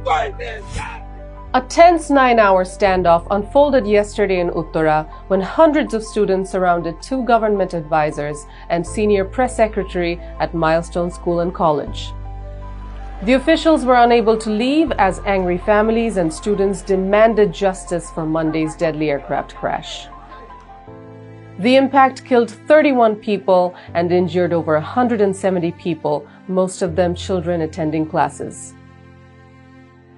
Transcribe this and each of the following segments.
A tense 9-hour standoff unfolded yesterday in Uttara when hundreds of students surrounded two government advisors and senior press secretary at Milestone School and College. The officials were unable to leave as angry families and students demanded justice for Monday's deadly aircraft crash. The impact killed 31 people and injured over 170 people, most of them children attending classes.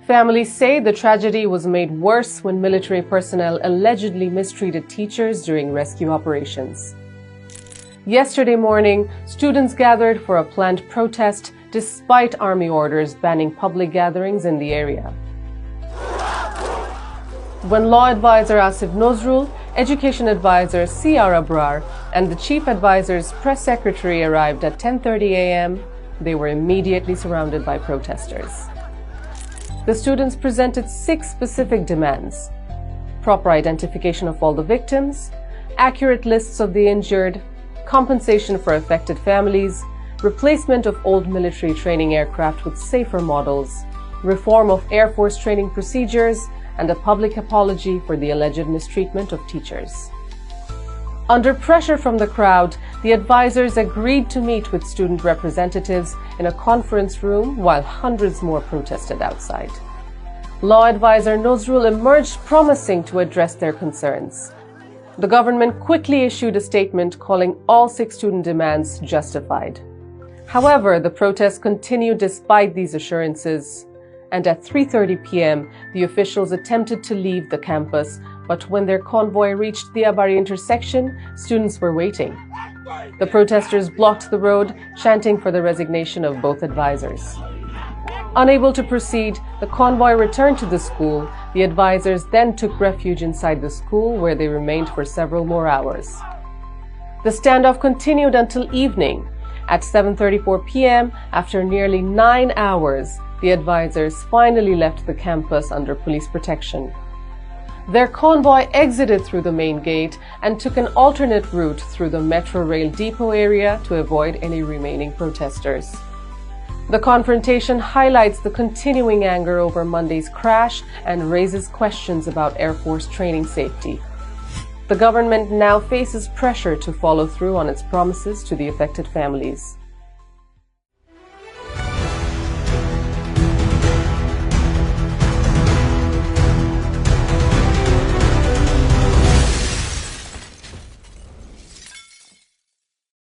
Families say the tragedy was made worse when military personnel allegedly mistreated teachers during rescue operations. Yesterday morning, students gathered for a planned protest despite army orders banning public gatherings in the area. When law advisor Asif Nozrul, education advisor C.R. Abrar, and the chief advisor's press secretary arrived at 10:30 a.m., they were immediately surrounded by protesters. The students presented 6 specific demands: proper identification of all the victims, accurate lists of the injured, compensation for affected families, replacement of old military training aircraft with safer models, reform of Air Force training procedures, and a public apology for the alleged mistreatment of teachers. Under pressure from the crowd, the advisors agreed to meet with student representatives in a conference room while hundreds more protested outside. Law advisor Nozrul emerged promising to address their concerns. The government quickly issued a statement calling all 6 student demands justified. However, the protests continued despite these assurances, and at 3:30 p.m., the officials attempted to leave the campus, but when their convoy reached the Abari intersection, students were waiting. The protesters blocked the road, chanting for the resignation of both advisors. Unable to proceed, the convoy returned to the school. The advisors then took refuge inside the school, where they remained for several more hours. The standoff continued until evening. At 7:34 p.m., after nearly 9 hours, the advisors finally left the campus under police protection. Their convoy exited through the main gate and took an alternate route through the Metro Rail depot area to avoid any remaining protesters. The confrontation highlights the continuing anger over Monday's crash and raises questions about Air Force training safety. The government now faces pressure to follow through on its promises to the affected families.